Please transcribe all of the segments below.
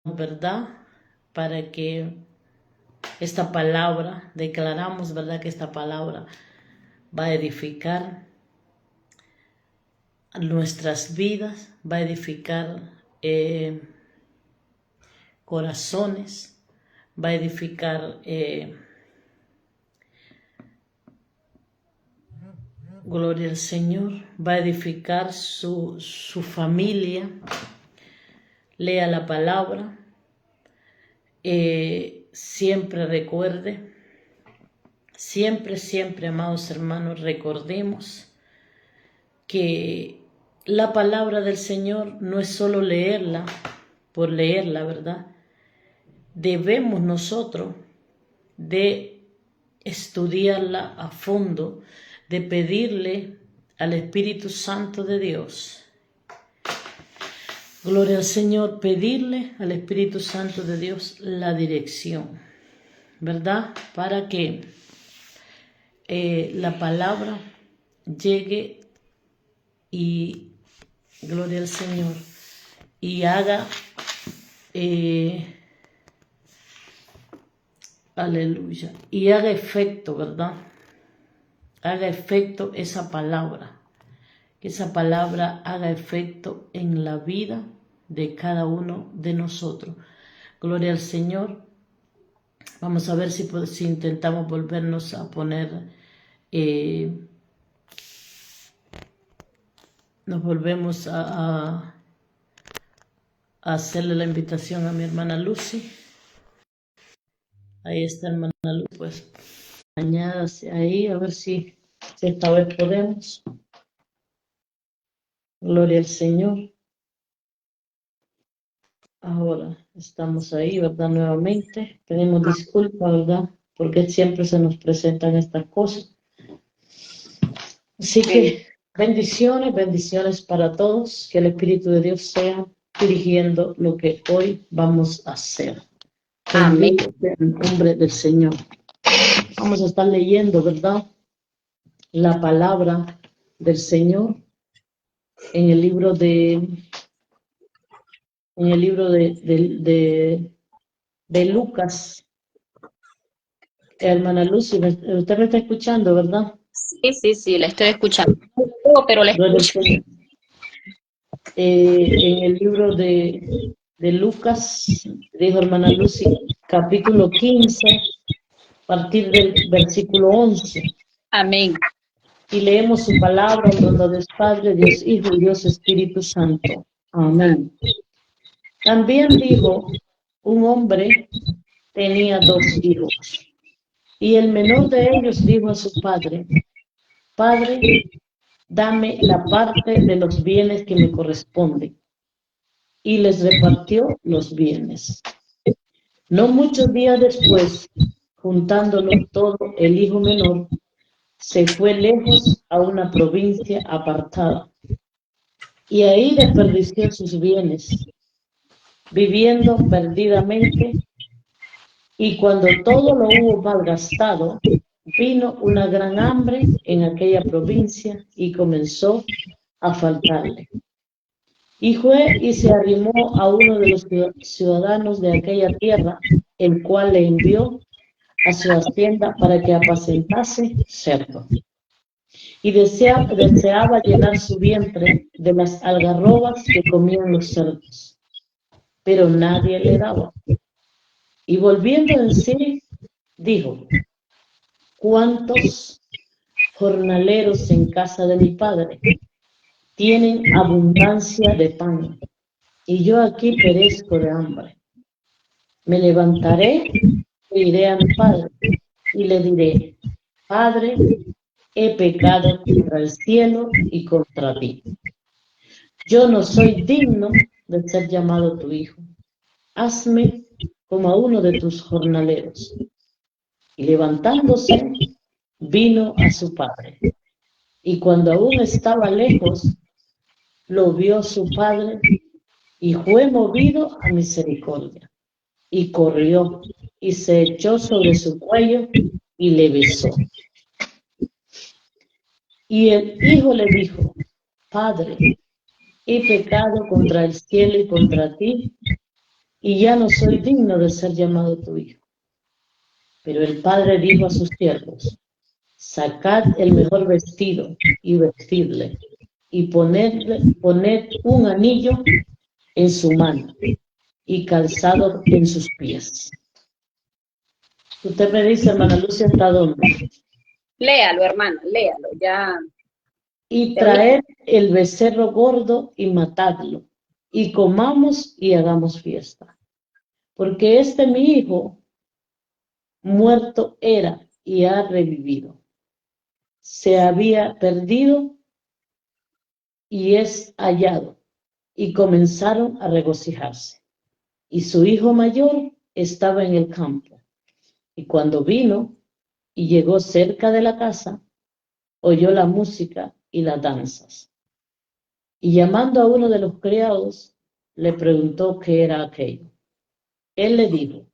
¿verdad? Para que esta palabra, declaramos, ¿verdad? Que esta palabra va a edificar nuestras vidas, va a edificar corazones, va a edificar, gloria al Señor, va a edificar su familia. Lea la palabra, siempre recuerde, siempre, amados hermanos, recordemos que la palabra del Señor no es solo leerla por leerla, ¿verdad? Debemos nosotros de estudiarla a fondo, de pedirle al Espíritu Santo de Dios. Gloria al Señor, pedirle al Espíritu Santo de Dios la dirección, ¿verdad? Para que la palabra llegue y, gloria al Señor, y haga, aleluya, y haga efecto, ¿verdad? Haga efecto esa palabra, que esa palabra haga efecto en la vida de cada uno de nosotros. Gloria al Señor. Vamos a ver si intentamos volvernos a poner, nos volvemos a hacerle la invitación a mi hermana Lucy. Ahí está hermana Lucy, pues añádase ahí, a ver si esta vez podemos. Gloria al Señor. Ahora estamos ahí, ¿verdad? Nuevamente. Pedimos disculpas, ¿verdad? Porque siempre se nos presentan estas cosas. Así que bendiciones para todos. Que el Espíritu de Dios sea dirigiendo lo que hoy vamos a hacer. Amén. En el nombre del Señor. Vamos a estar leyendo, ¿verdad? La palabra del Señor en el libro de Lucas. Hermana Lucy, usted me está escuchando, ¿verdad? Sí, la estoy escuchando. Pero la escucho. En el libro de Lucas, dijo hermana Lucy, capítulo 15, a partir del versículo 11. Amén. Y leemos su palabra en donde Dios Padre, Dios Hijo y Dios Espíritu Santo. Amén. También dijo, un hombre tenía 2 hijos, y el menor de ellos dijo a su padre, Padre, dame la parte de los bienes que me corresponden. Y les repartió los bienes. No muchos días después, juntándolo todo, el hijo menor se fue lejos a una provincia apartada y ahí desperdició sus bienes, viviendo perdidamente, y cuando todo lo hubo malgastado, vino una gran hambre en aquella provincia y comenzó a faltarle. Y fue y se arrimó a uno de los ciudadanos de aquella tierra, el cual le envió a su hacienda para que apacentase cerdos. Y deseaba llenar su vientre de las algarrobas que comían los cerdos, pero nadie le daba. Y volviendo en sí, dijo, ¿cuántos jornaleros en casa de mi padre tienen abundancia de pan? Y yo aquí perezco de hambre. Me levantaré e iré a mi padre y le diré, Padre, he pecado contra el cielo y contra ti. Yo no soy digno de ser llamado tu hijo. Hazme como a uno de tus jornaleros. Y levantándose, vino a su padre. Y cuando aún estaba lejos, lo vio su padre y fue movido a misericordia. Y corrió y se echó sobre su cuello y le besó. Y el hijo le dijo, Padre, he pecado contra el cielo y contra ti, y ya no soy digno de ser llamado tu hijo. Pero el padre dijo a sus siervos, sacad el mejor vestido y vestidle, y poned un anillo en su mano y calzado en sus pies. Usted me dice, hermana Lucia, ¿hasta dónde? Léalo, hermana, léalo, ya. Y traed el becerro gordo y matadlo, y comamos y hagamos fiesta. Porque mi hijo muerto era y ha revivido. Se había perdido y es hallado. Y comenzaron a regocijarse. Y su hijo mayor estaba en el campo. Y cuando vino y llegó cerca de la casa, oyó la música y las danzas. Y llamando a uno de los criados, le preguntó qué era aquello. Él le dijo,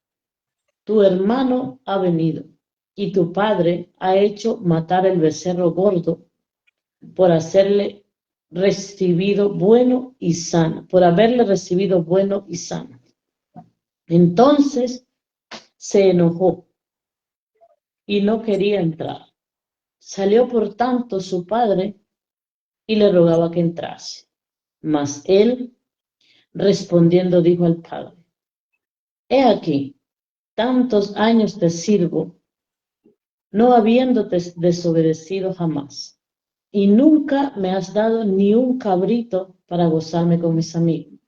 tu hermano ha venido, y tu padre ha hecho matar el becerro gordo por hacerle recibido bueno y sano, por haberle recibido bueno y sano. Entonces se enojó y no quería entrar. Salió por tanto su padre y le rogaba que entrase. Mas él, respondiendo, dijo al padre, he aquí, tantos años te sirvo, no habiéndote desobedecido jamás, y nunca me has dado ni un cabrito para gozarme con mis amigos.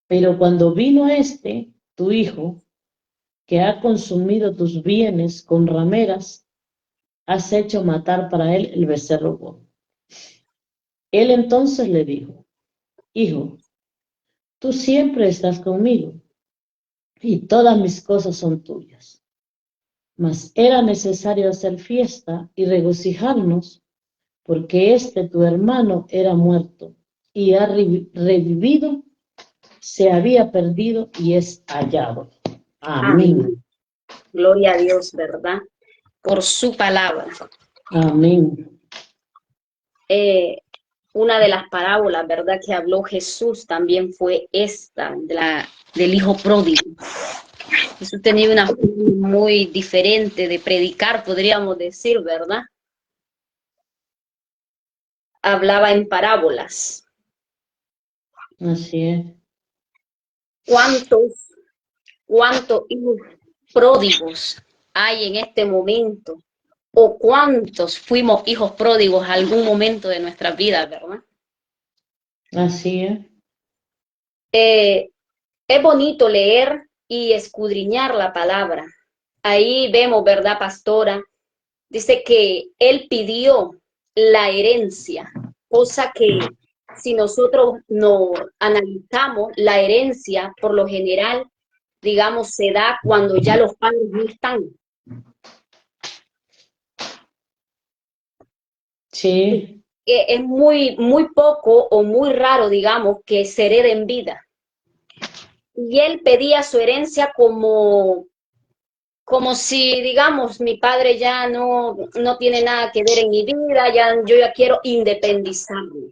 Pero cuando vino tu hijo, que ha consumido tus bienes con rameras, has hecho matar para él el becerro gordo. Él entonces le dijo, hijo, tú siempre estás conmigo, y todas mis cosas son tuyas. Mas era necesario hacer fiesta y regocijarnos, porque tu hermano era muerto y ha revivido, se había perdido y es hallado. Amén. Amén. Gloria a Dios, ¿verdad? Por su palabra. Amén. Una de las parábolas, ¿verdad?, que habló Jesús también fue esta, del hijo pródigo. Jesús tenía una forma muy diferente de predicar, podríamos decir, ¿verdad? Hablaba en parábolas. Así es. ¿Cuántos hijos pródigos hay en este momento? ¿O cuántos fuimos hijos pródigos algún momento de nuestra vida, verdad? Así es. Es bonito leer y escudriñar la palabra. Ahí vemos, ¿verdad, pastora? Dice que él pidió la herencia, cosa que si nosotros no analizamos, la herencia por lo general, digamos, se da cuando ya los padres no están. Sí. Es muy, muy poco o muy raro, digamos, que se herede en vida. Y él pedía su herencia como si, digamos, mi padre ya no tiene nada que ver en mi vida, yo ya quiero independizarme.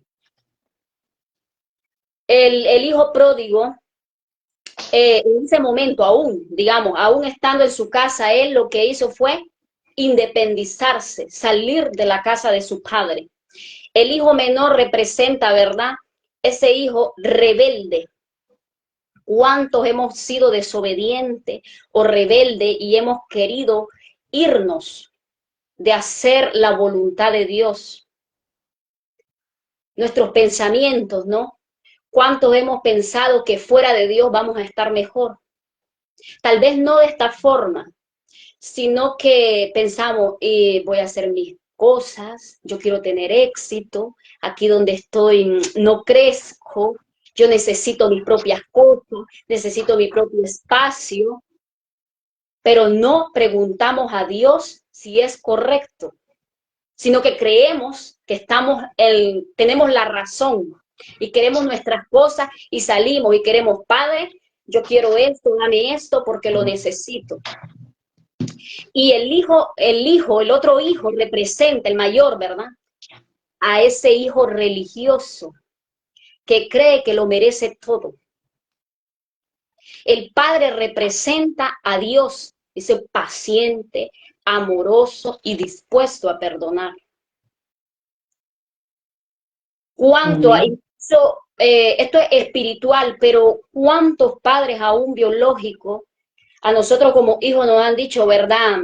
El hijo pródigo, en ese momento aún, digamos, aún estando en su casa, él lo que hizo fue independizarse, salir de la casa de su padre. El hijo menor representa, ¿verdad?, ese hijo rebelde. ¿Cuántos hemos sido desobedientes o rebeldes y hemos querido irnos de hacer la voluntad de Dios? Nuestros pensamientos, ¿no? ¿Cuántos hemos pensado que fuera de Dios vamos a estar mejor? Tal vez no de esta forma, sino que pensamos, voy a hacer mis cosas, yo quiero tener éxito, aquí donde estoy no crezco, yo necesito mis propias cosas, necesito mi propio espacio, pero no preguntamos a Dios si es correcto, sino que creemos que tenemos la razón y queremos nuestras cosas y salimos y queremos, Padre, yo quiero esto, dame esto porque lo necesito. Y el otro hijo representa, el mayor, ¿verdad?, a ese hijo religioso que cree que lo merece todo. El Padre representa a Dios, dice paciente, amoroso y dispuesto a perdonar. ¿Cuánto hay? Amén. Esto es espiritual, pero ¿cuántos padres aún biológicos a nosotros como hijos nos han dicho, verdad,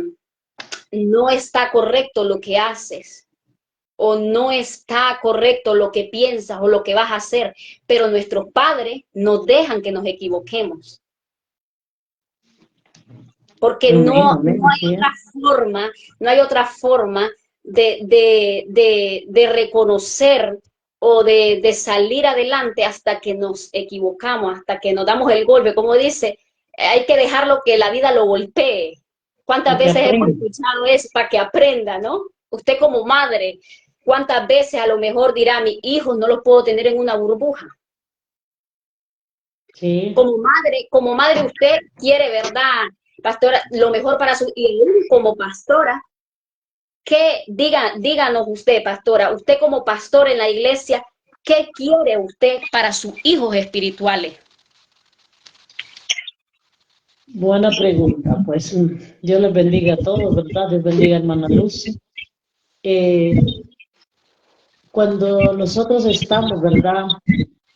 no está correcto lo que haces, o no está correcto lo que piensas o lo que vas a hacer, pero nuestros padres nos dejan que nos equivoquemos? Porque Amén. no Amén. Así es. no hay otra forma de reconocer o de salir adelante hasta que nos equivocamos, hasta que nos damos el golpe. Como dice, hay que dejarlo que la vida lo golpee. ¿Cuántas Para que veces hemos aprenda. escuchado eso para que aprenda, no? Usted como madre, ¿cuántas veces a lo mejor dirá, mis hijos no los puedo tener en una burbuja? Sí. Como madre usted quiere, ¿verdad, pastora, lo mejor para su hijo? Como pastora, díganos usted, pastora, usted como pastor en la iglesia, ¿qué quiere usted para sus hijos espirituales? Buena pregunta. Pues Dios les bendiga a todos, ¿verdad? Dios bendiga a hermana Luz. Cuando nosotros estamos, ¿verdad?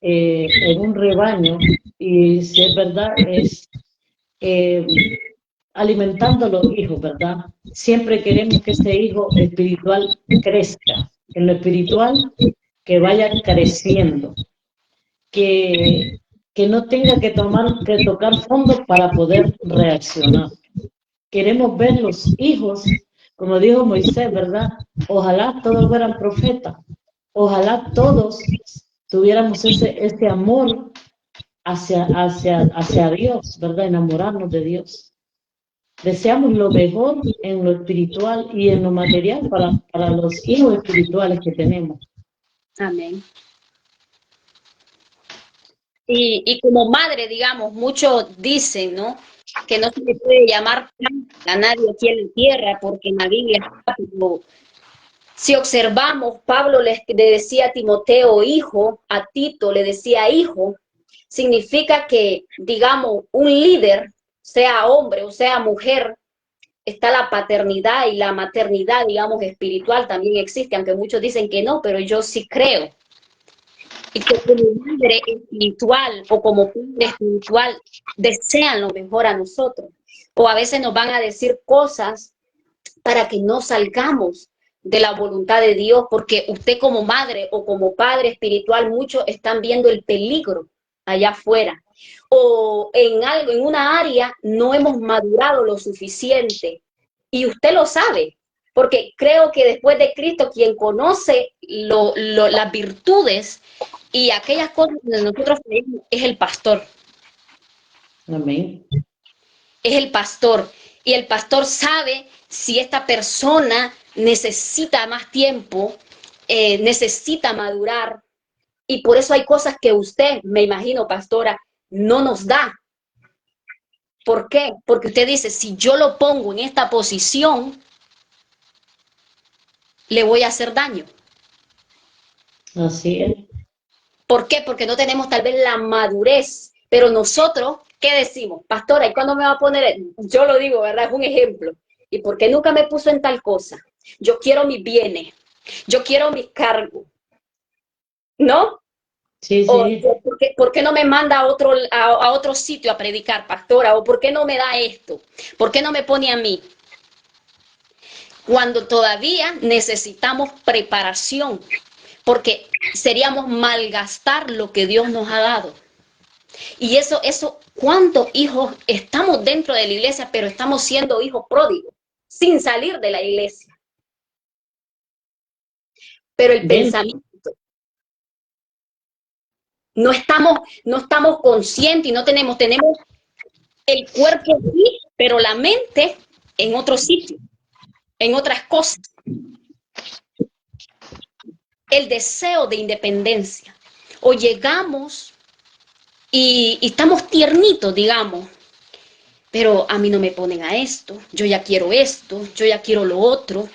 En un rebaño, y si es verdad, es eh, alimentando a los hijos, ¿verdad? Siempre queremos que ese hijo espiritual crezca, en lo espiritual que vaya creciendo, que, que no tenga que tocar fondo para poder reaccionar. Queremos ver los hijos, como dijo Moisés, ¿verdad? Ojalá todos fueran profetas, ojalá todos tuviéramos ese amor hacia Dios, ¿verdad? Enamorarnos de Dios. Deseamos lo mejor en lo espiritual y en lo material para los hijos espirituales que tenemos. Amén. Y como madre, digamos, muchos dicen, ¿no? Que no se le puede llamar a nadie aquí en la tierra, porque en la Biblia está, pero si observamos, Pablo le decía a Timoteo hijo, a Tito le decía hijo, significa que, digamos, un líder, sea hombre o sea mujer, está la paternidad y la maternidad, digamos, espiritual también existe, aunque muchos dicen que no, pero yo sí creo. Y que como madre espiritual o como padre espiritual desean lo mejor a nosotros. O a veces nos van a decir cosas para que no salgamos de la voluntad de Dios, porque usted como madre o como padre espiritual, muchos están viendo el peligro allá afuera. O en algo, en una área, no hemos madurado lo suficiente. Y usted lo sabe, porque creo que después de Cristo, quien conoce las virtudes y aquellas cosas que nosotros creemos es el pastor. Amén. Es el pastor. Y el pastor sabe si esta persona necesita más tiempo, necesita madurar. Y por eso hay cosas que usted, me imagino, pastora, no nos da. ¿Por qué? Porque usted dice, si yo lo pongo en esta posición, le voy a hacer daño. Así es. ¿Por qué? Porque no tenemos tal vez la madurez. Pero nosotros, ¿qué decimos? Pastora, ¿y cuándo me va a poner? Yo lo digo, ¿verdad? Es un ejemplo. ¿Y por qué nunca me puso en tal cosa? Yo quiero mis bienes, yo quiero mis cargos, ¿no? Sí, O sí. ¿por qué no me manda a otro sitio a predicar, pastora? ¿O por qué no me da esto? ¿Por qué no me pone a mí? Cuando todavía necesitamos preparación, porque seríamos malgastar lo que Dios nos ha dado. Y ¿cuántos hijos estamos dentro de la iglesia, pero estamos siendo hijos pródigos, sin salir de la iglesia? Pero el Ven. pensamiento, no estamos conscientes y tenemos el cuerpo aquí, pero la mente en otro sitio, en otras cosas. El deseo de independencia. O llegamos y estamos tiernitos, digamos, pero a mí no me ponen a esto, yo ya quiero lo otro.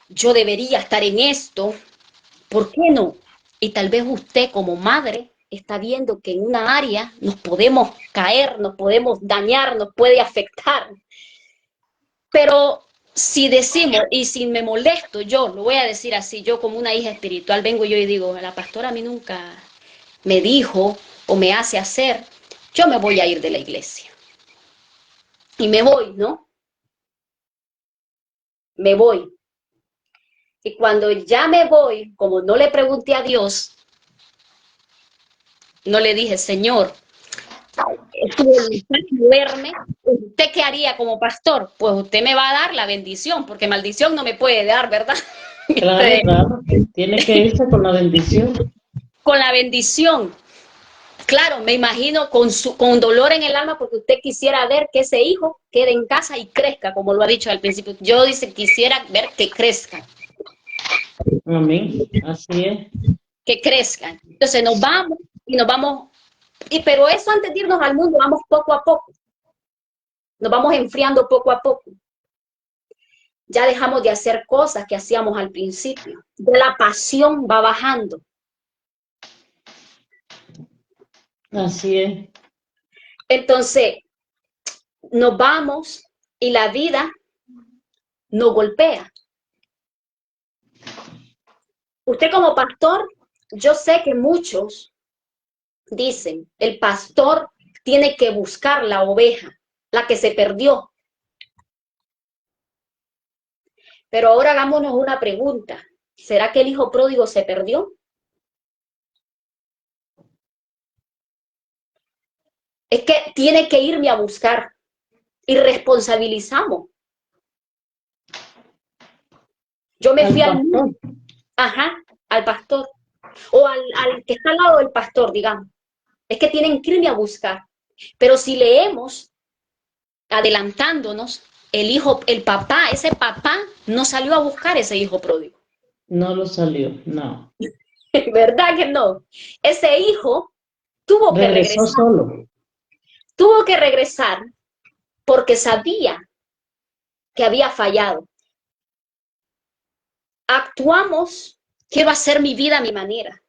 Yo debería estar en esto, ¿por qué no? Y tal vez usted como madre está viendo que en una área nos podemos caer, nos podemos dañar, nos puede afectar. Pero si decimos, y si me molesto, yo lo voy a decir así, yo como una hija espiritual vengo yo y digo, la pastora a mí nunca me dijo o me hace hacer, yo me voy a ir de la iglesia. Y me voy, ¿no? Me voy. Y cuando ya me voy, como no le pregunté a Dios, no le dije, Señor, duerme, ¿usted qué haría como pastor? Pues usted me va a dar la bendición, porque maldición no me puede dar, ¿verdad? Claro, claro. Tiene que irse con la bendición. Con la bendición. Claro, me imagino con dolor en el alma, porque usted quisiera ver que ese hijo quede en casa y crezca, como lo ha dicho al principio. Yo quisiera ver que crezca. Amén. Así es. Que crezcan. Entonces nos vamos y nos vamos, pero eso antes de irnos al mundo, vamos poco a poco. Nos vamos enfriando poco a poco. Ya dejamos de hacer cosas que hacíamos al principio. Ya la pasión va bajando. Así es. Entonces, nos vamos y la vida nos golpea. Usted como pastor, yo sé que muchos dicen, el pastor tiene que buscar la oveja, la que se perdió. Pero ahora hagámonos una pregunta. ¿Será que el hijo pródigo se perdió? Es que tiene que irme a buscar y responsabilizamos. Yo me fui al mundo, al pastor, o al que está al lado del pastor, digamos. Es que tienen que irme a buscar. Pero si leemos, adelantándonos, el papá, ese papá no salió a buscar ese hijo pródigo. No lo salió, no. ¿Verdad que no? Ese hijo tuvo que regresar. Solo. Tuvo que regresar porque sabía que había fallado. Actuamos, quiero hacer mi vida a mi manera.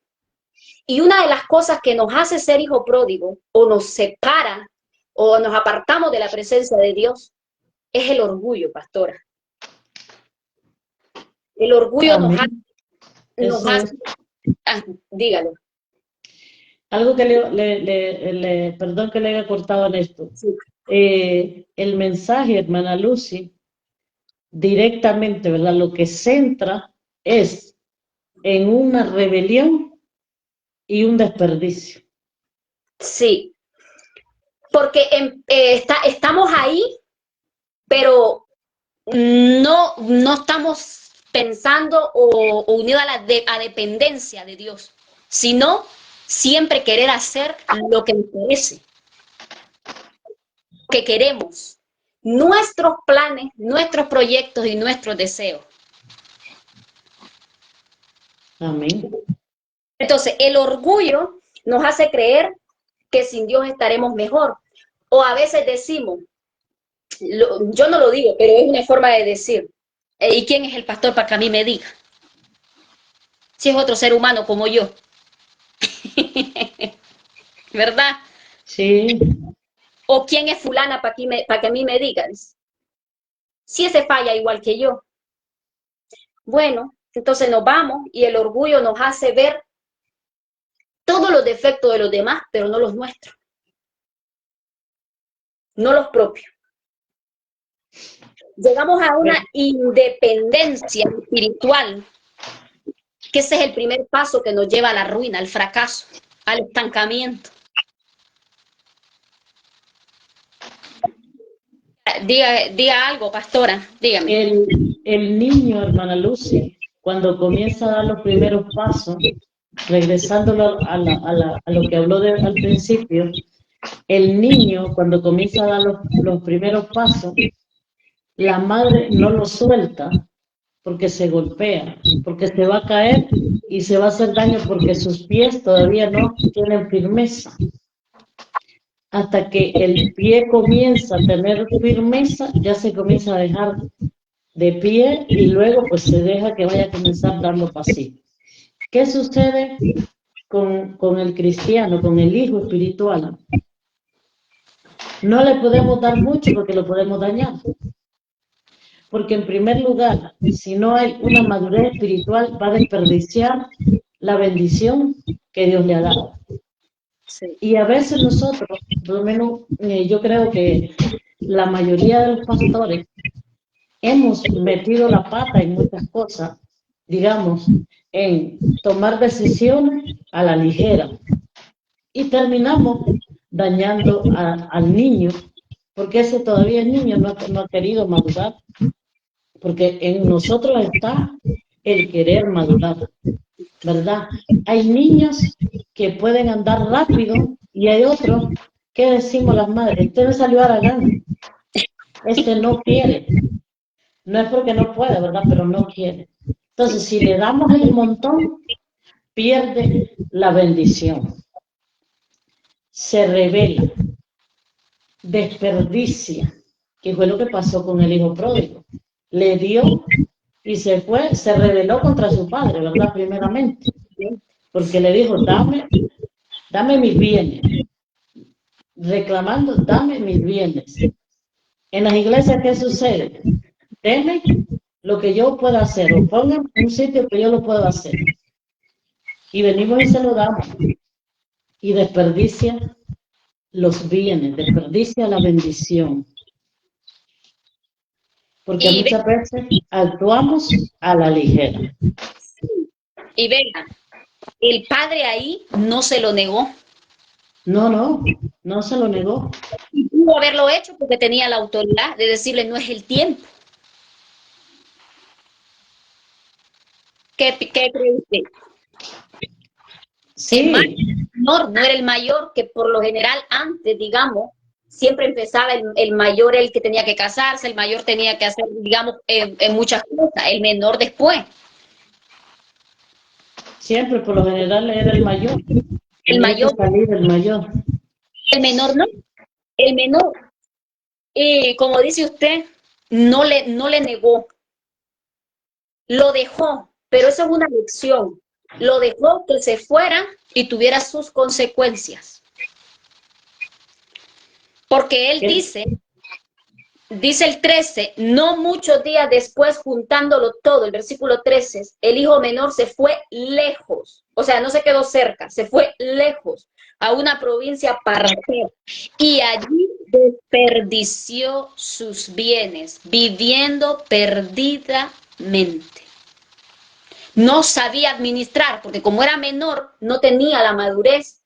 Y una de las cosas que nos hace ser hijo pródigo, o nos separa, o nos apartamos de la presencia de Dios, es el orgullo, pastora. El orgullo nos hace dígalo. Algo que perdón que le haya cortado en esto. Sí. El mensaje, hermana Lucy, directamente, ¿verdad? Lo que centra es en una rebelión y un desperdicio. Sí, porque estamos ahí, pero no estamos pensando o unidos a dependencia de Dios, sino siempre querer hacer lo que nos parece, lo que queremos, nuestros planes, nuestros proyectos y nuestros deseos. Amén. Entonces, el orgullo nos hace creer que sin Dios estaremos mejor. O a veces decimos, yo no lo digo, pero es una forma de decir, ¿y quién es el pastor para que a mí me diga? Si es otro ser humano como yo. ¿Verdad? Sí. ¿O quién es fulana para que a mí me digan? Si ese falla igual que yo. Bueno, entonces nos vamos y el orgullo nos hace ver todos los defectos de los demás, pero no los nuestros. No los propios. Llegamos a una independencia espiritual, que ese es el primer paso que nos lleva a la ruina, al fracaso, al estancamiento. Diga algo, pastora, dígame. El niño, hermana Lucy, cuando comienza a dar los primeros pasos, regresándolo a lo que habló al principio, el niño cuando comienza a dar los primeros pasos, la madre no lo suelta porque se golpea, porque se va a caer y se va a hacer daño porque sus pies todavía no tienen firmeza. Hasta que el pie comienza a tener firmeza, ya se comienza a dejar de pie y luego pues se deja que vaya a comenzar dando pasitos. ¿Qué sucede? con el cristiano, con el hijo espiritual, no le podemos dar mucho porque lo podemos dañar. Porque en primer lugar, si no hay una madurez espiritual, va a desperdiciar la bendición que Dios le ha dado. Sí. Y a veces nosotros, por lo menos yo creo que la mayoría de los pastores hemos metido la pata en muchas cosas, digamos, en tomar decisiones a la ligera. Y terminamos dañando al niño, porque ese todavía es niño, no ha querido madurar, porque en nosotros está el querer madurar, ¿verdad? Hay niños que pueden andar rápido y hay otros que decimos las madres, este me salió a la gana, este no quiere, no es porque no puede, ¿verdad? Pero no quiere. Entonces, si le damos el montón, pierde la bendición, se revela, desperdicia, que fue lo que pasó con el hijo pródigo. Le dio y se fue, se rebeló contra su padre, ¿verdad? Primeramente, porque le dijo, dame mis bienes, reclamando, dame mis bienes. En las iglesias, ¿qué sucede? Deme lo que yo pueda hacer, o pongan un sitio que yo lo pueda hacer. Y venimos y se lo damos. Y desperdicia los bienes, desperdicia la bendición. Porque Y, muchas veces actuamos a la ligera. y venga, el padre ahí no se lo negó. No se lo negó. Y pudo haberlo hecho porque tenía la autoridad de decirle no es el tiempo. ¿Qué cree usted? El Sí, menor no era el mayor, que por lo general antes, digamos, siempre empezaba el mayor el que tenía que casarse, el mayor tenía que hacer, digamos, en muchas cosas, el menor después. siempre por lo general era el mayor. El Tenía que mayor, salir el mayor. el menor no. El menor, como dice usted, no le negó, lo dejó, pero eso es una lección. Lo dejó que se fuera y tuviera sus consecuencias. Porque él dice el 13, no muchos días después, juntándolo todo, el versículo 13, el hijo menor se fue lejos, o sea, no se quedó cerca, se fue lejos a una provincia partera y allí desperdició sus bienes, viviendo perdidamente. No sabía administrar, porque como era menor, no tenía la madurez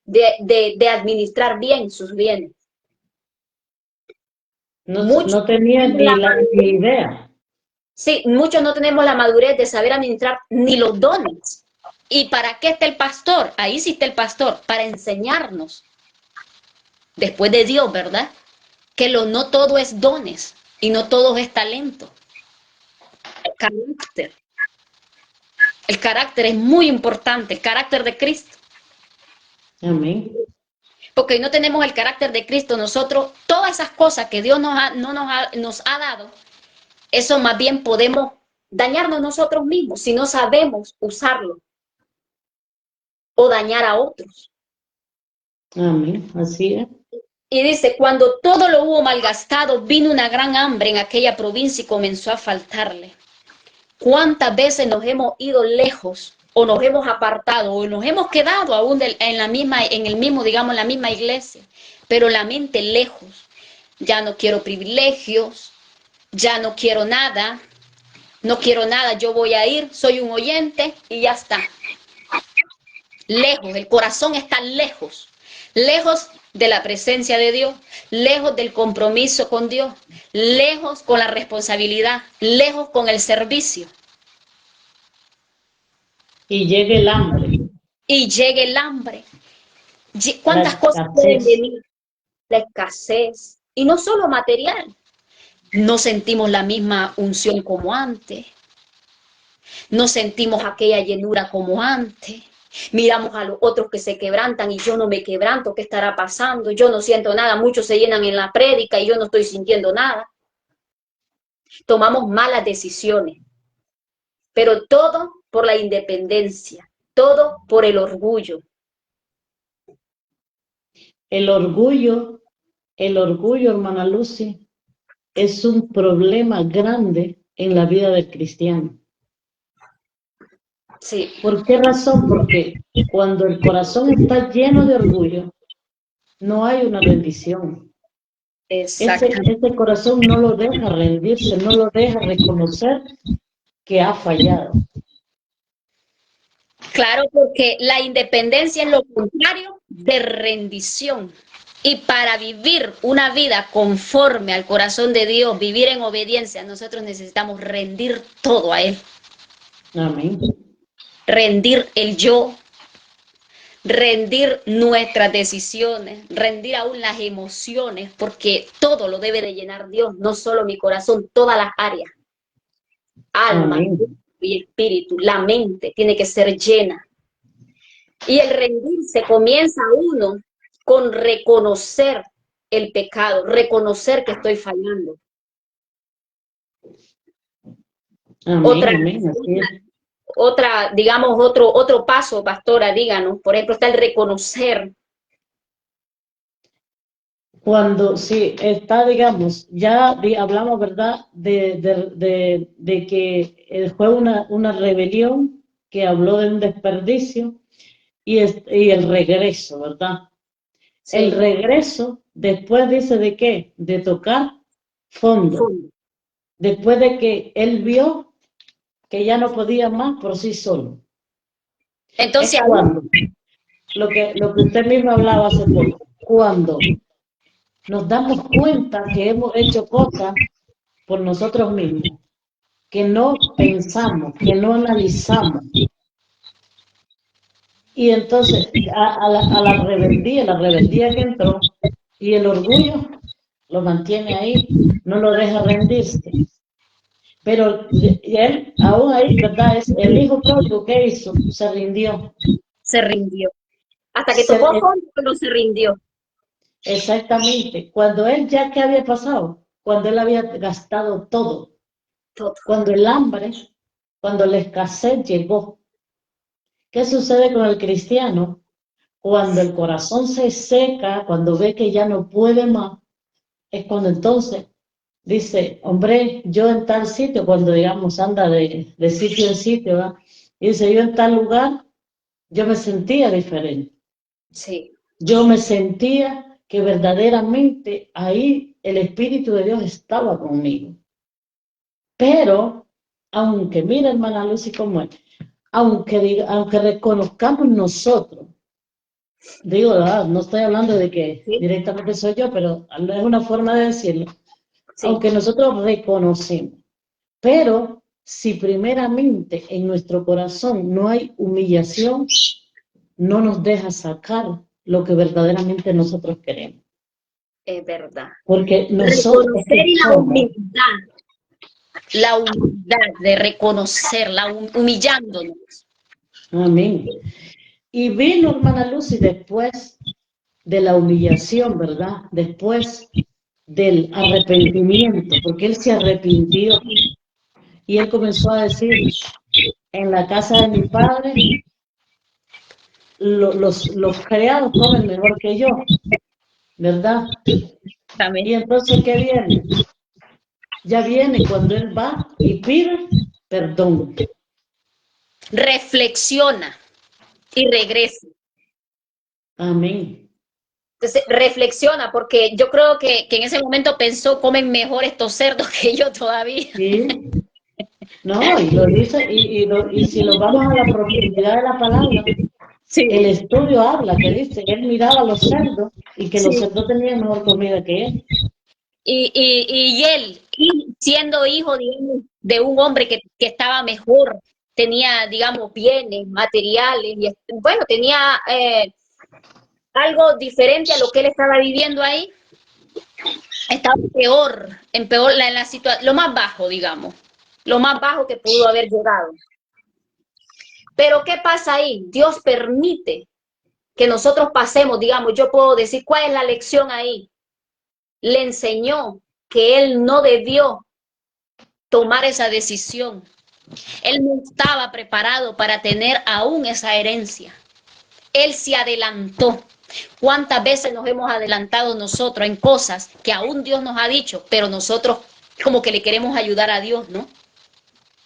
de administrar bien sus bienes. No tenía ni idea. Sí, muchos no tenemos la madurez de saber administrar ni los dones. ¿Y para qué está el pastor? Ahí sí está el pastor, para enseñarnos, después de Dios, ¿verdad? Que no todo es dones y no todo es talento. Carácter. El carácter es muy importante, el carácter de Cristo. Amén. Porque hoy no tenemos el carácter de Cristo, nosotros, todas esas cosas que Dios nos ha dado, eso más bien podemos dañarnos nosotros mismos si no sabemos usarlo o dañar a otros. Amén. Así es. Y dice, cuando todo lo hubo malgastado, vino una gran hambre en aquella provincia y comenzó a faltarle. ¿Cuántas veces nos hemos ido lejos o nos hemos apartado o nos hemos quedado aún en la misma iglesia, pero la mente lejos? Ya no quiero privilegios, ya no quiero nada, yo voy a ir, soy un oyente y ya está. Lejos, el corazón está lejos, lejos de la presencia de Dios, lejos del compromiso con Dios, lejos con la responsabilidad, lejos con el servicio. Y llega el hambre, Y llegue el hambre. la ¿Cuántas cosas pueden escasez. venir? La escasez. Y no solo material. No sentimos la misma unción como antes. No sentimos aquella llenura como antes. Miramos a los otros que se quebrantan y yo no me quebranto. ¿Qué estará pasando? Yo no siento nada. Muchos se llenan en la prédica y yo no estoy sintiendo nada. Tomamos malas decisiones. Pero todo por la independencia. todo por el orgullo. El orgullo, hermana Lucy, es un problema grande en la vida del cristiano. Sí. ¿Por qué razón? Porque cuando el corazón está lleno de orgullo, no hay una rendición. Ese corazón no lo deja rendirse, no lo deja reconocer que ha fallado. Claro, porque la independencia es lo contrario de rendición. Y para vivir una vida conforme al corazón de Dios, vivir en obediencia, nosotros necesitamos rendir todo a Él. Amén. Rendir el yo, rendir nuestras decisiones, rendir aún las emociones, porque todo lo debe de llenar Dios, no solo mi corazón, todas las áreas. Alma Amén. y espíritu, la mente tiene que ser llena. Y el rendirse comienza uno con reconocer el pecado, reconocer que estoy fallando. Amén, amén, así es. Digamos, otro paso, pastora, díganos, por ejemplo, está el reconocer. Cuando sí está, digamos, ya hablamos, ¿verdad?, de que fue una rebelión que habló de un desperdicio y el regreso, ¿verdad? Sí. El regreso, después dice de qué, de tocar fondo. Después de que él vio que ya no podía más por sí solo. Entonces, es cuando, lo que usted mismo hablaba hace poco, cuando nos damos cuenta que hemos hecho cosas por nosotros mismos, que no pensamos, que no analizamos. Y entonces a la rebeldía que entró, y el orgullo lo mantiene ahí, no lo deja rendirse. Pero él, aún ahí, ¿verdad? Es el hijo pródigo que hizo, se rindió. Se rindió. Hasta que tocó fondo, pero se rindió. Exactamente. Cuando él ya, ¿qué había pasado? Cuando él había gastado todo. Cuando el hambre, cuando la escasez llegó. ¿Qué sucede con el cristiano? Cuando el corazón se seca, cuando ve que ya no puede más, es cuando entonces dice, hombre, yo en tal sitio, cuando digamos anda de sitio en sitio, ¿verdad? Y dice, yo en tal lugar, yo me sentía diferente. Sí. Yo me sentía que verdaderamente ahí el Espíritu de Dios estaba conmigo. Pero, aunque, mira, hermana Lucy, cómo es, aunque reconozcamos nosotros, digo, no estoy hablando de que directamente soy yo, pero es una forma de decirlo, aunque nosotros reconocemos, pero si primeramente en nuestro corazón no hay humillación, no nos deja sacar lo que verdaderamente nosotros queremos. Es verdad. Porque nosotros reconocer y la humildad de reconocerla, humillándonos. Amén. Y vino, hermana Lucy, después de la humillación, ¿verdad? Después del arrepentimiento, porque él se arrepintió y él comenzó a decir, en la casa de mi padre, los criados comen mejor que yo, ¿verdad? También. Y entonces, ¿qué viene? Ya viene cuando él va y pide perdón. Reflexiona y regresa. Amén. Entonces, reflexiona, porque yo creo que en ese momento pensó, comen mejor estos cerdos que yo todavía. Sí. No, y lo dice, y si lo vamos a la profundidad de la palabra, sí. El estudio habla que dice que él miraba a los cerdos y que los cerdos tenían mejor comida que él. Y él, siendo hijo, digamos, de un hombre que estaba mejor, tenía, digamos, bienes materiales, y bueno, tenía algo diferente a lo que él estaba viviendo ahí, estaba en la situación, lo más bajo, digamos, lo más bajo que pudo haber llegado. Pero ¿qué pasa ahí? Dios permite que nosotros pasemos, digamos, yo puedo decir, ¿cuál es la lección ahí? Le enseñó que él no debió tomar esa decisión Él no estaba preparado para tener aún esa herencia. Él se adelantó. ¿Cuántas veces nos hemos adelantado nosotros en cosas que aún Dios nos ha dicho, pero nosotros como que le queremos ayudar a Dios, ¿no?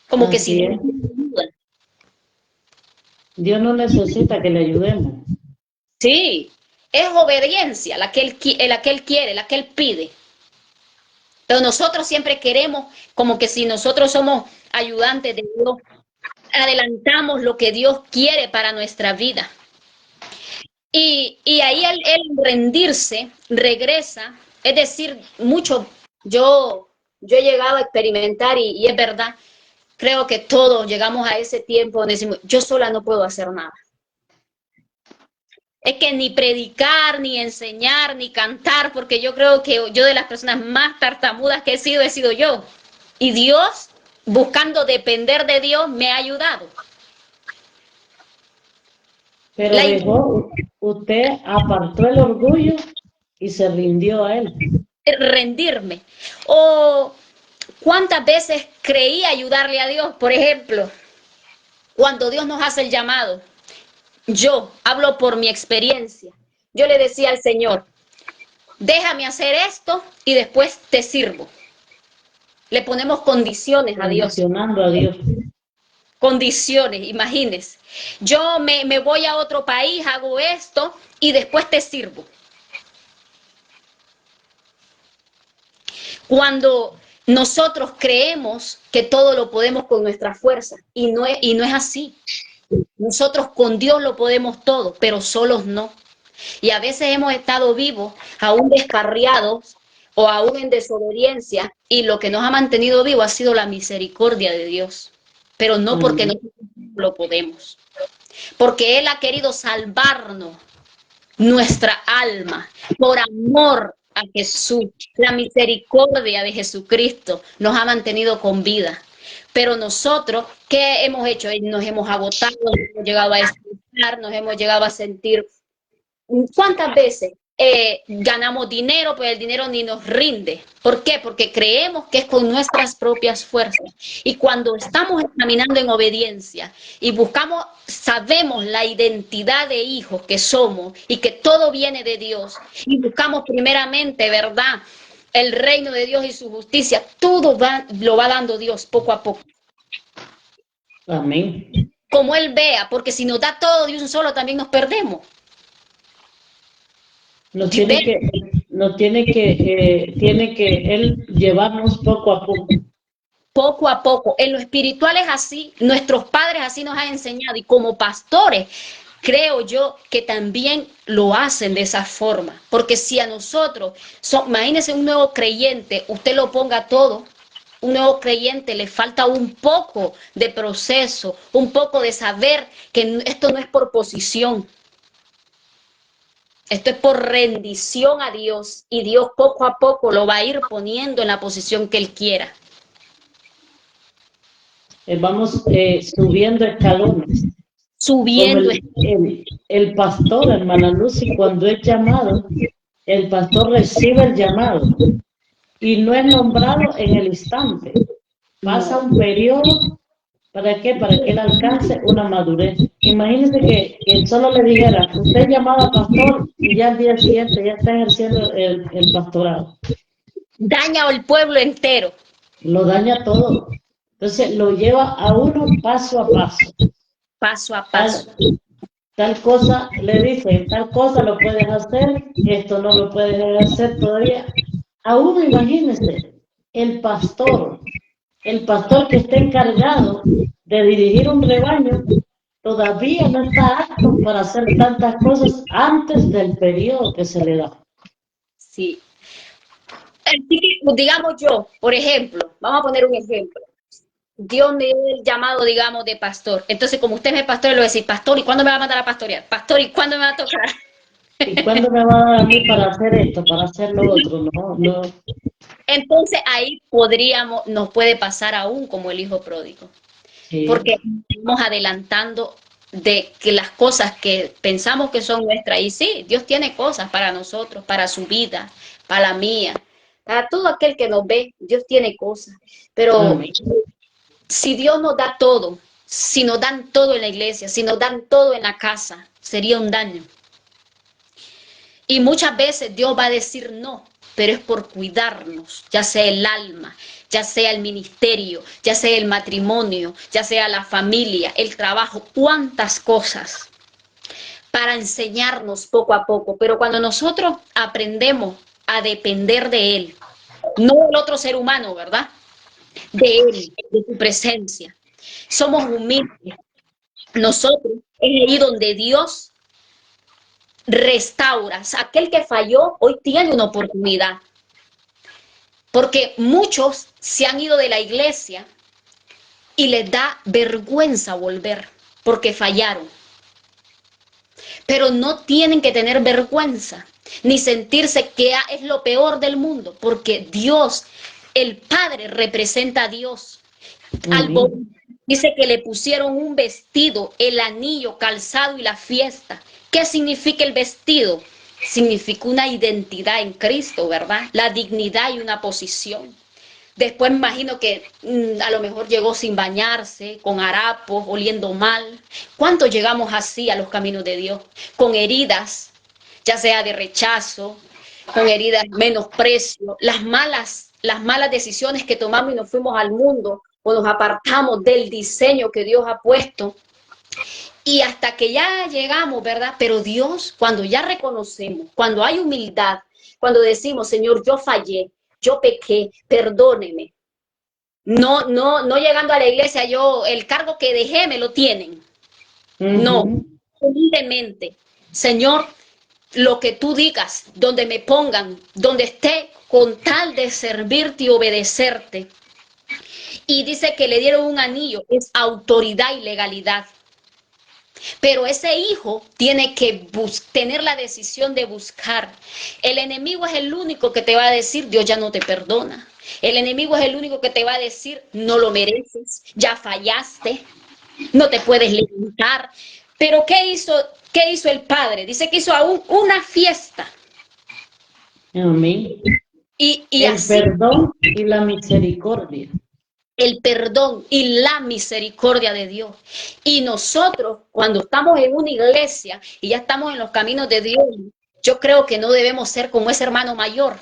Como que si Así Dios es. nos ayuda. Dios no necesita que le ayudemos. Sí, es obediencia la que él quiere, la que él pide. Pero nosotros siempre queremos como que si nosotros somos ayudantes de Dios, adelantamos lo que Dios quiere para nuestra vida. Y ahí él rendirse, regresa, es decir, mucho, yo he llegado a experimentar y es verdad, creo que todos llegamos a ese tiempo donde decimos, yo sola no puedo hacer nada. Es que ni predicar, ni enseñar, ni cantar, porque yo creo que yo de las personas más tartamudas que he sido yo. Y Dios, buscando depender de Dios, me ha ayudado. Pero La usted apartó el orgullo y se rindió a él. rendirme. O cuántas veces creí ayudarle a Dios, por ejemplo, cuando Dios nos hace el llamado. Yo hablo por mi experiencia. Yo le decía al Señor, déjame hacer esto y después te sirvo. Le ponemos condiciones a Dios. Condicionando a Dios. Condiciones, imagínense. Yo me voy a otro país, hago esto y después te sirvo. Cuando nosotros creemos que todo lo podemos con nuestra fuerza y no es así. Nosotros con Dios lo podemos todo, pero solos no. Y a veces hemos estado vivos, aún descarriados o aún en desobediencia, y lo que nos ha mantenido vivos ha sido la misericordia de Dios. Pero no porque Amén. nosotros lo podemos, porque Él ha querido salvarnos nuestra alma por amor a Jesús. La misericordia de Jesucristo nos ha mantenido con vida. Pero nosotros, ¿qué hemos hecho? Nos hemos agotado, nos hemos llegado a estresar, nos hemos llegado a sentir. ¿Cuántas veces ganamos dinero, pero el dinero ni nos rinde? ¿Por qué? Porque creemos que es con nuestras propias fuerzas. Y cuando estamos caminando en obediencia y buscamos, sabemos la identidad de hijos que somos y que todo viene de Dios, y buscamos primeramente, ¿verdad?, el reino de Dios y su justicia, todo lo va dando Dios poco a poco. Amén. Como Él vea, porque si nos da todo de un solo, también nos perdemos. Tiene que él llevarnos poco a poco. Poco a poco. En lo espiritual es así, nuestros padres así nos han enseñado y como pastores creo yo que también lo hacen de esa forma, porque si a nosotros, imagínense un nuevo creyente, usted lo ponga todo, un nuevo creyente le falta un poco de proceso, un poco de saber que esto no es por posición, esto es por rendición a Dios y Dios poco a poco lo va a ir poniendo en la posición que Él quiera. Vamos subiendo escalones. Como Subiendo. el pastor, hermana Lucy, cuando es llamado, el pastor recibe el llamado y no es nombrado en el instante. Pasa un periodo, ¿para qué? Para que él alcance una madurez. Imagínese que solo le dijera, usted es llamado a pastor y ya al día siguiente ya está ejerciendo el pastorado. Daña al pueblo entero. Lo daña todo. Entonces lo lleva a uno paso a paso. Paso a paso. Tal cosa le dicen, tal cosa lo puedes hacer, esto no lo puedes hacer todavía. Aún imagínese, el pastor que está encargado de dirigir un rebaño, todavía no está apto para hacer tantas cosas antes del periodo que se le da. Sí. Digamos yo, por ejemplo, vamos a poner un ejemplo. Dios me dio el llamado, digamos, de pastor. Entonces, como usted es pastor, le voy a decir, pastor, ¿y cuándo me va a mandar a pastorear? Pastor, ¿y cuándo me va a tocar? ¿Y cuándo me va a dar a mí para hacer esto, para hacer lo otro? No. Entonces, ahí nos puede pasar aún como el hijo pródigo. Sí. Porque estamos adelantando de que las cosas que pensamos que son nuestras, y sí, Dios tiene cosas para nosotros, para su vida, para la mía, para todo aquel que nos ve, Dios tiene cosas. Pero Amén. Si Dios nos da todo, si nos dan todo en la iglesia, si nos dan todo en la casa, sería un daño. Y muchas veces Dios va a decir no, pero es por cuidarnos, ya sea el alma, ya sea el ministerio, ya sea el matrimonio, ya sea la familia, el trabajo, cuántas cosas para enseñarnos poco a poco. Pero cuando nosotros aprendemos a depender de Él, no del otro ser humano, ¿verdad? De Él, de su presencia. Somos humildes. Nosotros es ahí donde Dios restaura. Aquel que falló hoy tiene una oportunidad. Porque muchos se han ido de la iglesia y les da vergüenza volver porque fallaron. Pero no tienen que tener vergüenza ni sentirse que es lo peor del mundo, porque Dios, el Padre, representa a Dios. Dice que le pusieron un vestido, el anillo, calzado y la fiesta. ¿Qué significa el vestido? Significa una identidad en Cristo, ¿verdad? La dignidad y una posición. Después me imagino que a lo mejor llegó sin bañarse, con harapos, oliendo mal. ¿Cuántos llegamos así a los caminos de Dios? Con heridas, ya sea de rechazo, con heridas de menosprecio, las malas decisiones que tomamos y nos fuimos al mundo o nos apartamos del diseño que Dios ha puesto. Y hasta que ya llegamos, ¿verdad? Pero Dios, cuando ya reconocemos, cuando hay humildad, cuando decimos, Señor, yo fallé, yo pequé, perdóneme. No llegando a la iglesia, yo, el cargo que dejé me lo tienen. No, humildemente, Señor, lo que tú digas, donde me pongan, donde esté, con tal de servirte y obedecerte. Y dice que le dieron un anillo, es autoridad y legalidad. Pero ese hijo tiene que tener la decisión de buscar. El enemigo es el único que te va a decir, Dios ya no te perdona. El enemigo es el único que te va a decir, no lo mereces, ya fallaste, no te puedes levantar. Pero ¿qué hizo el padre? Dice que hizo aún una fiesta. Amén. Y el así, perdón y la misericordia. el perdón y la misericordia de Dios. Y nosotros, cuando estamos en una iglesia y ya estamos en los caminos de Dios, yo creo que no debemos ser como ese hermano mayor,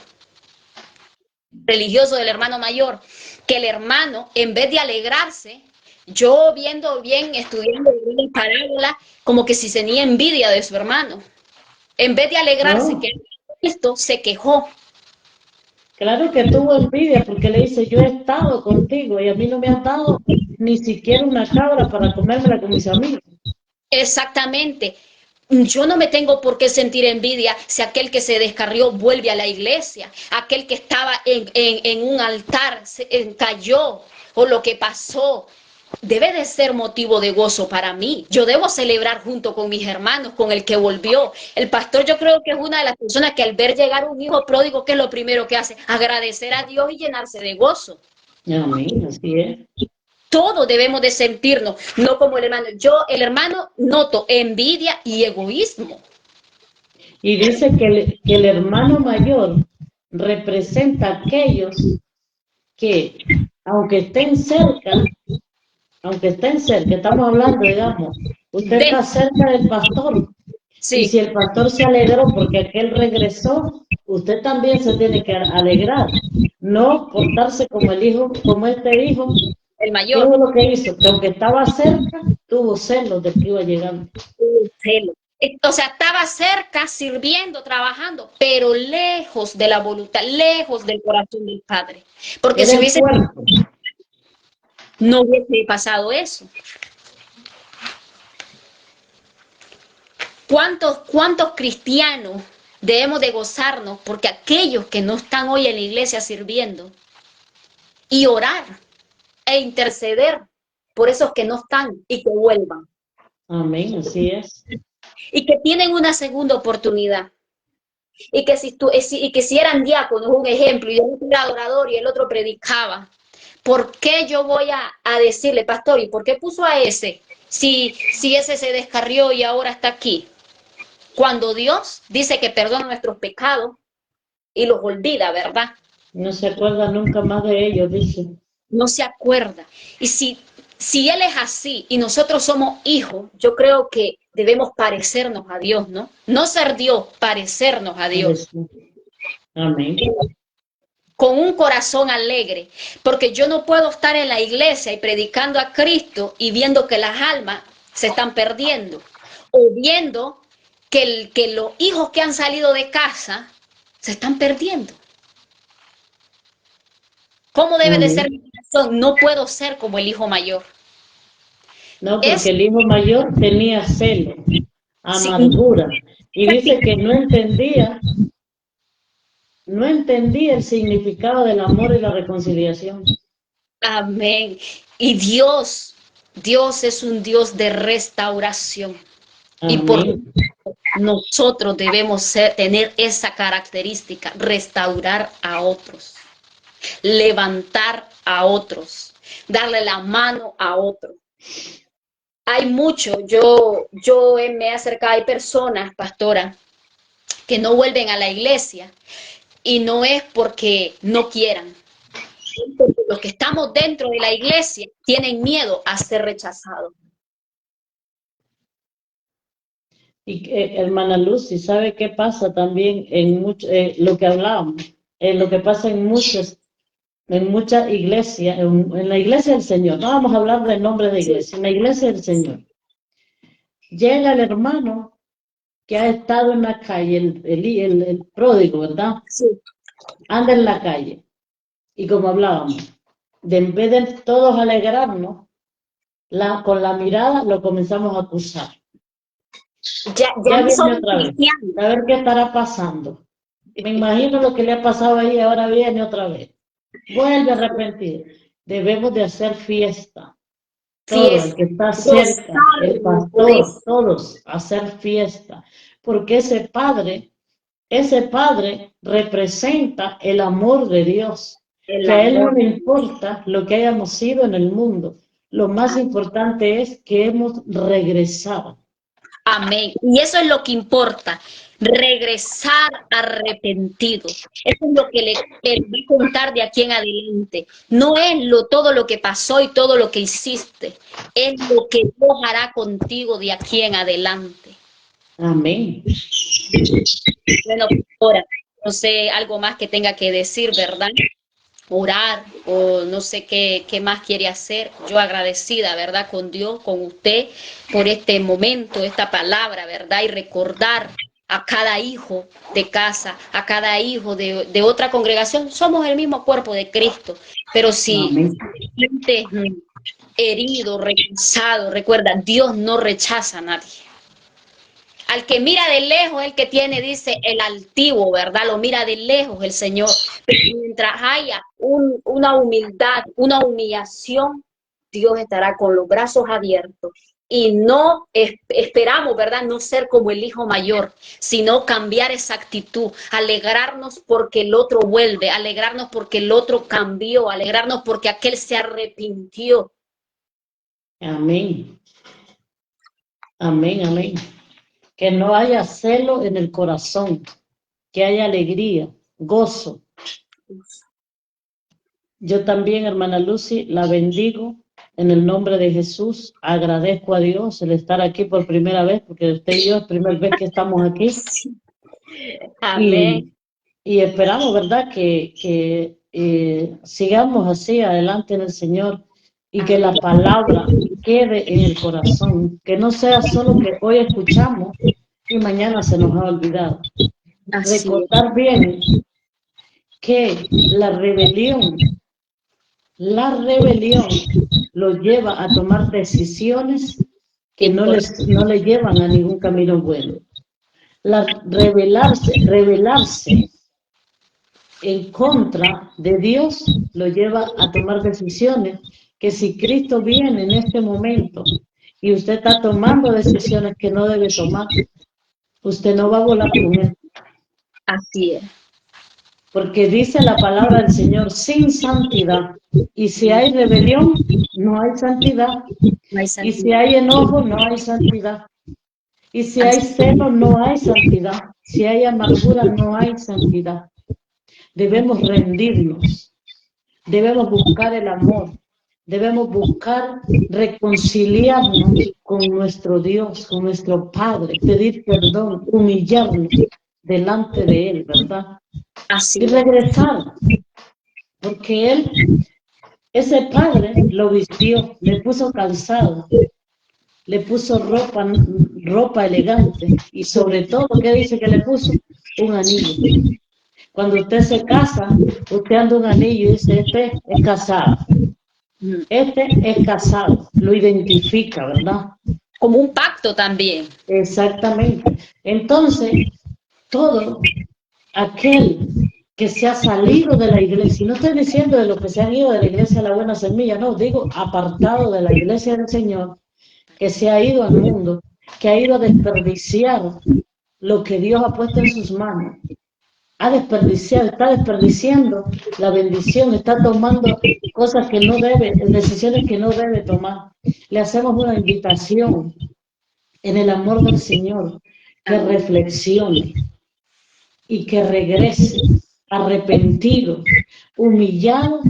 religioso del hermano mayor, que el hermano, en vez de alegrarse, yo viendo bien, estudiando bien parábola, como que si tenía envidia de su hermano. En vez de alegrarse, No, que esto se quejó. claro que tuvo envidia porque le dice, yo he estado contigo y a mí no me has dado ni siquiera una cabra para comérmela con mis amigos. Exactamente. Yo no me tengo por qué sentir envidia si aquel que se descarrió vuelve a la iglesia, aquel que estaba en un altar cayó o lo que pasó. Debe de ser motivo de gozo para mí. Yo debo celebrar junto con mis hermanos, con el que volvió. El pastor yo creo que es una de las personas que al ver llegar un hijo pródigo, ¿qué es lo primero que hace? Agradecer a Dios y llenarse de gozo. Amén, así es. Todos debemos de sentirnos, no como el hermano. Yo, el hermano, noto envidia y egoísmo. Y dice que el hermano mayor representa a aquellos que, aunque estén cerca, estamos hablando, digamos, usted está cerca del pastor. Y si Sí, el pastor se alegró porque aquel regresó, usted también se tiene que alegrar. No portarse como el hijo, como este hijo. el ¿Qué mayor. fue lo que hizo? Que aunque estaba cerca, tuvo celos de que iba llegando. Celo. O sea, estaba cerca, sirviendo, trabajando, pero lejos de la voluntad, lejos del corazón del Padre. Porque Era si el hubiese, cuerpo. no hubiese pasado eso. ¿Cuántos cristianos debemos de gozarnos? Porque aquellos que no están hoy en la iglesia sirviendo y orar e interceder por esos que no están y que vuelvan. Amén, así es. Y que tienen una segunda oportunidad. Y que si eran diáconos, un ejemplo, y el otro era adorador y el otro predicaba, ¿por qué yo voy a decirle, pastor, y por qué puso a ese? Si ese se descarrió y ahora está aquí. Cuando Dios dice que perdona nuestros pecados y los olvida, ¿verdad? No se acuerda nunca más de ellos, dice. no se acuerda. Y si Él es así y nosotros somos hijos, yo creo que debemos parecernos a Dios, ¿no? No ser Dios, parecernos a Dios. Amén. Con un corazón alegre, porque yo no puedo estar en la iglesia y predicando a Cristo y viendo que las almas se están perdiendo, o viendo que los hijos que han salido de casa se están perdiendo. ¿Cómo debe de ser mi corazón? No puedo ser como el hijo mayor. No, porque el hijo mayor tenía celo, amargura, y dice que no entendía el significado del amor y la reconciliación. Amén. Y Dios es un Dios de restauración. Amén. Y por nosotros debemos tener esa característica, restaurar a otros, levantar a otros, darle la mano a otros. Hay mucho, yo me he acercado, hay personas, pastora, que no vuelven a la iglesia y no es porque no quieran. Porque los que estamos dentro de la iglesia tienen miedo a ser rechazados. Y hermana Lucy, ¿sabe qué pasa también en mucho, lo que hablábamos? Lo que pasa en muchas iglesias, en la iglesia del Señor, no vamos a hablar del nombre de iglesia, en la iglesia del Señor. Llega el hermano que ha estado en la calle, el pródigo, ¿verdad? Sí. Anda en la calle. Y como hablábamos, en vez de todos alegrarnos, con la mirada lo comenzamos a acusar. Ya viene otra vez. A ver qué estará pasando. Me imagino lo que le ha pasado ahí, ahora viene otra vez. Vuelve a arrepentir. Debemos de hacer fiesta. Todo el que está cerca, el pastor, todos hacer fiesta. Porque ese padre representa el amor de Dios. Que a Él no le importa lo que hayamos sido en el mundo. Lo más importante es que hemos regresado. Amén. Y eso es lo que importa. Regresar arrepentido. Eso es lo que le voy a contar de aquí en adelante. No es todo lo que pasó y todo lo que hiciste. Es lo que Dios hará contigo de aquí en adelante. Amén. Bueno, ahora, no sé, algo más que tenga que decir, ¿verdad? Orar o no sé qué más quiere hacer. Yo agradecida, ¿verdad? Con Dios, con usted, por este momento, esta palabra, ¿verdad? Y recordar a cada hijo de casa, a cada hijo de otra congregación. Somos el mismo cuerpo de Cristo, pero si te sientes herido, rechazado, recuerda, Dios no rechaza a nadie. Al que mira de lejos, el que tiene, dice, el altivo, ¿verdad? Lo mira de lejos el Señor. Pero mientras haya una humildad, una humillación, Dios estará con los brazos abiertos. Y no esperamos, ¿verdad? No ser como el hijo mayor, sino cambiar esa actitud, alegrarnos porque el otro vuelve, alegrarnos porque el otro cambió, alegrarnos porque aquel se arrepintió. Amén. Amén, amén. Que no haya celo en el corazón, que haya alegría, gozo. Yo también, hermana Lucy, la bendigo en el nombre de Jesús. Agradezco a Dios el estar aquí por primera vez, porque usted y yo es la primera vez que estamos aquí. Amén. Y esperamos, ¿verdad?, que sigamos así adelante en el Señor y que la palabra quede en el corazón, que no sea solo que hoy escuchamos y mañana se nos ha olvidado. Recordar bien que la rebelión lo lleva a tomar decisiones que no le llevan a ningún camino bueno. Rebelarse en contra de Dios lo lleva a tomar decisiones que si Cristo viene en este momento y usted está tomando decisiones que no debe tomar, usted no va a volar con él. Así es. Porque dice la palabra del Señor, sin santidad. Y si hay rebelión, no hay santidad. Y si hay enojo, no hay santidad. Y si hay celo, no hay santidad. Si hay amargura, no hay santidad. Debemos rendirnos. debemos buscar el amor, debemos buscar reconciliarnos con nuestro Dios, con nuestro Padre, pedir perdón, humillarnos delante de Él, ¿verdad? Así Y regresar, porque Él, ese Padre, lo vistió, le puso calzado, le puso ropa elegante y sobre todo, ¿qué dice que le puso? Un anillo. Cuando usted se casa, usted anda un anillo y dice, este es casado. Este es casado, lo identifica, ¿verdad? como un pacto también. Exactamente. Entonces, todo aquel que se ha salido de la iglesia, y no estoy diciendo de los que se han ido de la iglesia a la buena semilla, no, digo apartado de la iglesia del Señor, que se ha ido al mundo, que ha ido a desperdiciar lo que Dios ha puesto en sus manos. Está desperdiciando la bendición, está tomando cosas que no debe, decisiones que no debe tomar. Le hacemos una invitación en el amor del Señor, que reflexione y que regrese arrepentido, humillado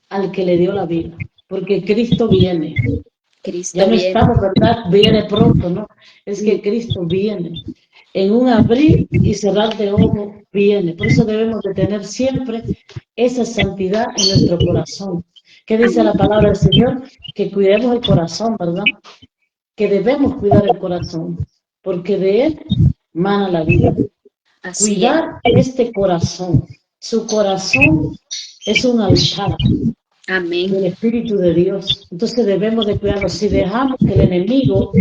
al que le dio la vida, porque Cristo viene. Cristo Ya no viene. estamos, ¿verdad? Viene pronto, ¿no? Es que Cristo viene. En un abrir y cerrar de ojos viene. Por eso debemos de tener siempre esa santidad en nuestro corazón. ¿Qué dice la palabra del Señor? Que cuidemos el corazón, ¿verdad? Que debemos cuidar el corazón, porque de él mana la vida. Así Cuidar este corazón. Su corazón es un altar Amén. del Espíritu de Dios. Entonces debemos de cuidarlo. Si dejamos que el enemigo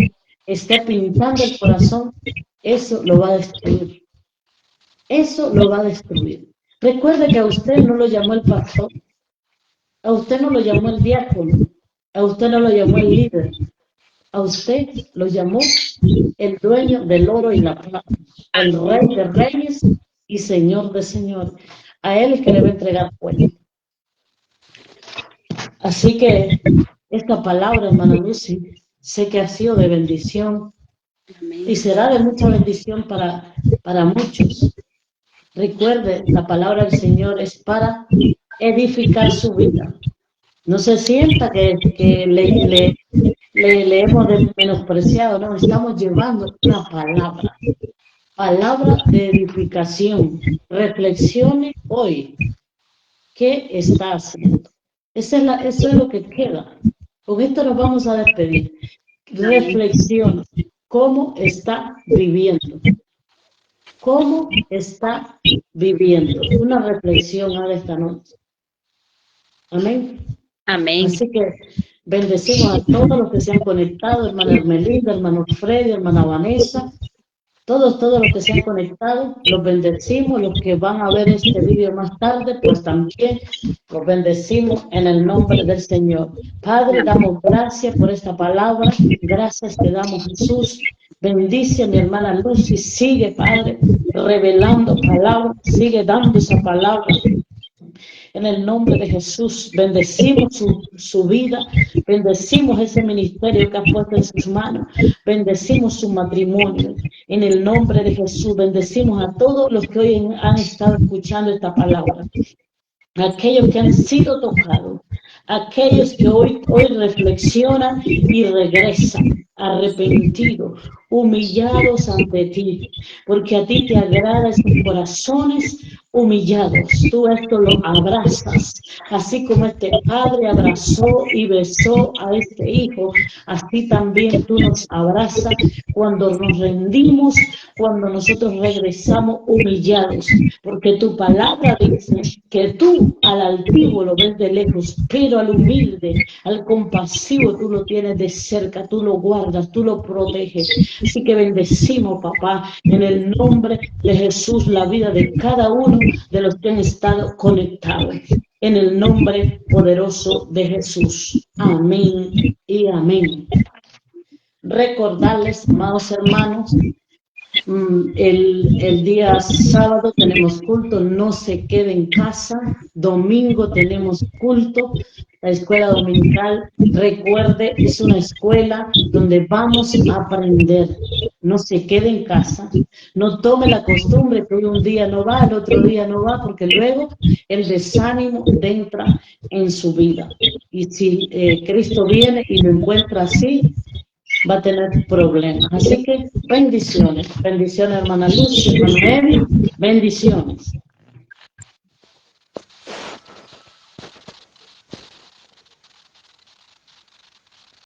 esté pintando el corazón, eso lo va a destruir. Eso lo va a destruir. Recuerde que a usted no lo llamó el pastor, a usted no lo llamó el diácono, a usted no lo llamó el líder, a usted lo llamó el dueño del oro y la plata, el rey de reyes y señor de señores. A él es que le va a entregar cuenta. Así que esta palabra, hermana Lucy, sé que ha sido de bendición y será de mucha bendición para muchos. Recuerde, la palabra del Señor es para edificar su vida. No se sienta que le hemos menospreciado, no, estamos llevando una palabra de edificación. Reflexione hoy, ¿qué está haciendo? Eso es lo que queda. Con esto nos vamos a despedir. Reflexiona, ¿cómo está viviendo? ¿Cómo está viviendo? Una reflexión a esta noche. Amén. Amén. Así que bendecimos a todos los que se han conectado, hermana Hermelinda, hermano Freddy, hermana Vanessa, todos los que se han conectado, los bendecimos, los que van a ver este vídeo más tarde, pues también los bendecimos en el nombre del Señor. Padre, damos gracias por esta palabra, gracias te damos, Jesús. Bendice a mi hermana Lucy, sigue, Padre, revelando palabras, sigue dando esa palabra. En el nombre de Jesús, bendecimos su vida, bendecimos ese ministerio que ha puesto en sus manos, bendecimos su matrimonio. En el nombre de Jesús, bendecimos a todos los que hoy han estado escuchando esta palabra. Aquellos que han sido tocados, aquellos que hoy reflexionan y regresan arrepentidos, humillados ante ti, porque a ti te agrada esos corazones humillados. Tú esto lo abrazas, así como este padre abrazó y besó a este hijo, así también tú nos abrazas cuando nos rendimos, cuando nosotros regresamos humillados, porque tu palabra dice que tú al altivo lo ves de lejos, pero al humilde, al compasivo tú lo tienes de cerca, tú lo guardas, tú lo proteges. Así que bendecimos, papá, en el nombre de Jesús, la vida de cada uno de los que han estado conectados. En el nombre poderoso de Jesús. Amén y amén. Recordarles, amados hermanos, El día sábado tenemos culto, no se quede en casa. Domingo tenemos culto, la escuela dominical. Recuerde, es una escuela donde vamos a aprender. No se quede en casa. No tome la costumbre que hoy un día no va, el otro día no va, porque luego el desánimo entra en su vida. Y si Cristo viene y lo encuentra así, va a tener problemas. Así que bendiciones, bendiciones hermana Lucy, hermano Evi, bendiciones.